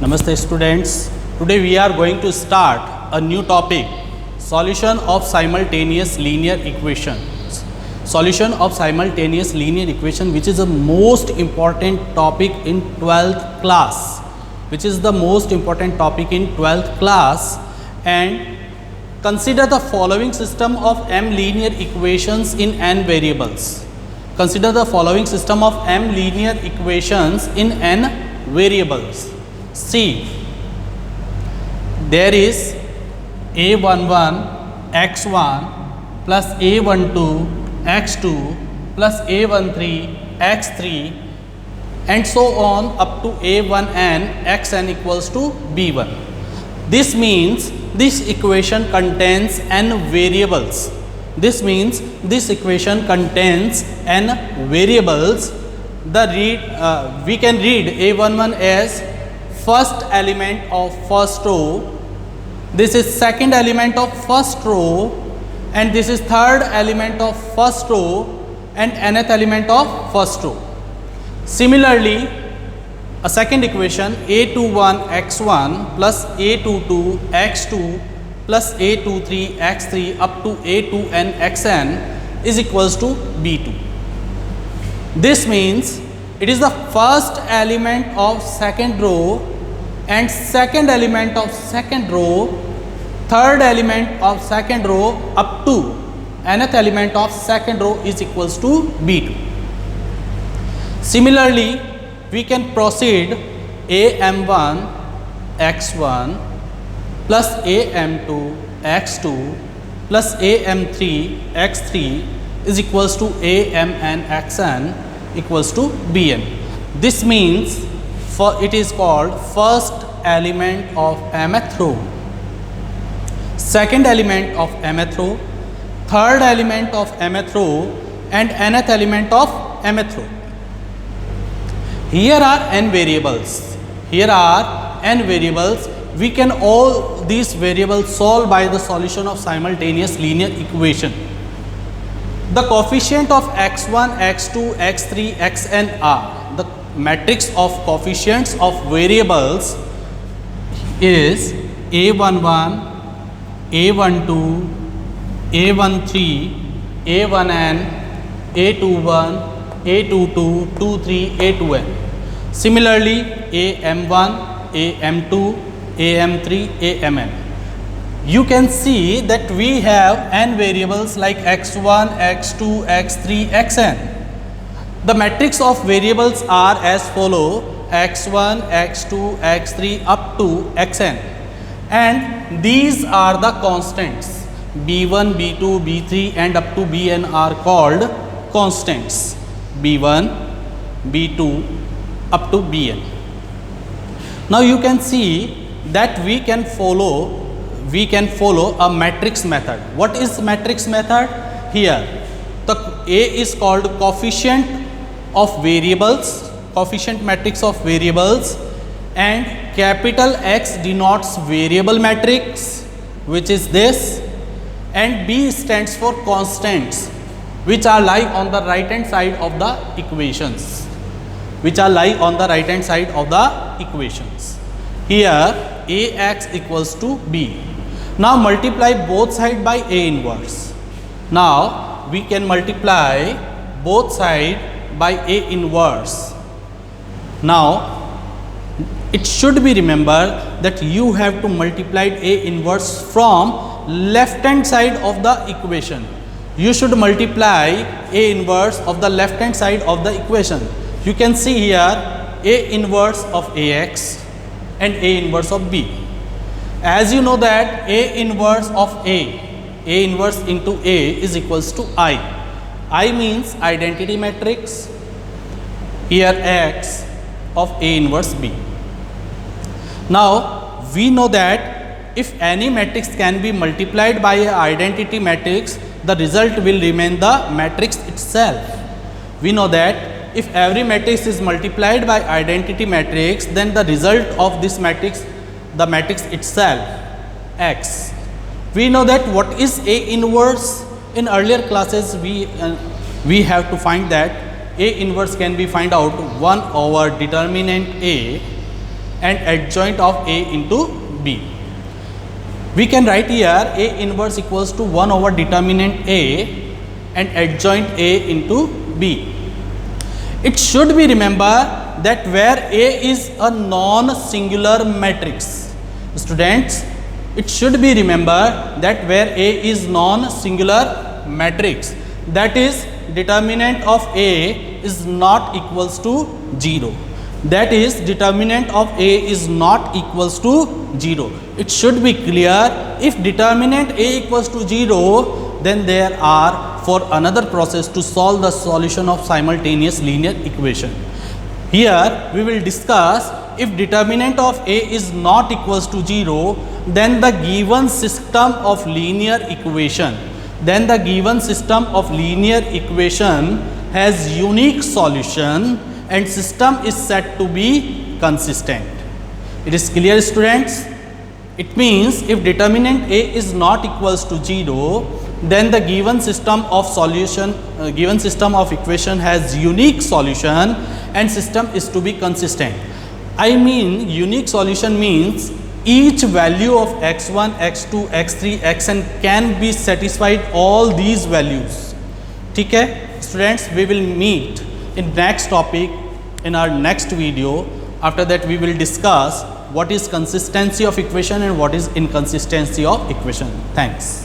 Namaste students. Today we are going to start a new topic, solution of simultaneous linear equations. Solution of simultaneous linear equation, which is the most important topic in 12th class. And consider the following system of m linear equations in n variables. Consider the following system of m linear equations in n variables. See, there is a11 x1 plus a12 x2 plus a13 x3 and so on up to a1n xn equals to b1. This means this equation contains n variables. This means this equation contains n variables. We can read a11 as first element of first row, this is second element of first row, and this is third element of first row and nth element of first row. Similarly, a second equation a21 x1 plus a22 x2 plus a23 x3 up to a2n xn is equals to b2. This means it is the first element of second row and second element of second row, third element of second row up to nth element of second row is equals to b2. Similarly, we can proceed am1 x1 plus am2 x2 plus am3 x3 is equals to amn xn equals to bn. This means it is called first element of mth row, second element of mth row, third element of mth row and nth element of mth row. Here are n variables. We can all these variables solve by the solution of simultaneous linear equation. The coefficient of x1, x2, x3, xn are the matrix of coefficients of variables is a11, a12, a13, a1n, a21, a22, 23, a2n. Similarly, am1, am2, am3, amn. You can see that we have n variables like x1, x2, x3, xn. The matrix of variables are as follow: x1, x2, x3 up to xn, and these are the constants. b1, b2, b3 and up to bn are called constants. b1, b2 up to bn. Now you can see that we can follow a matrix method. What is matrix method? Here the A is called coefficient of variables, coefficient matrix of variables, and capital X denotes variable matrix, which is this, and B stands for constants, which are lie on the right hand side of the equations. Here Ax equals to B. Now multiply both sides by A inverse. Now we can multiply both sides by A inverse. Now it should be remembered that you have to multiply A inverse from left hand side of the equation. You should multiply A inverse of the left hand side of the equation. You can see here A inverse of Ax and A inverse of B. As you know that A inverse of A inverse into A is equals to I. I means identity matrix. Here X of A inverse B. Now we know that if any matrix can be multiplied by an identity matrix, the result will remain the matrix itself. We know that if every matrix is multiplied by identity matrix, then the result of this matrix, the matrix itself, X. We know that what is A inverse. In earlier classes we have to find that A inverse can be find out 1 over determinant A and adjoint of A into B. We can write here A inverse equals to 1 over determinant A and adjoint A into B. It should be remembered that where A is a non-singular matrix, students, it should be remembered that where A is non-singular matrix, that is determinant of A is not equals to 0. That is determinant of A is not equals to 0. It should be clear, if determinant A equals to 0, then there are for another process to solve the solution of simultaneous linear equation. Here we will discuss if determinant of A is not equals to 0, then the given system of linear equation, has unique solution and system is said to be consistent. It is clear, students? It means if determinant A is not equals to 0, then the given system of equation has unique solution and system is to be consistent. I mean unique solution means each value of x1, x2, x3, xn can be satisfied all these values. Okay, students, we will meet in next topic in our next video. After that we will discuss what is consistency of equation and what is inconsistency of equation. Thanks.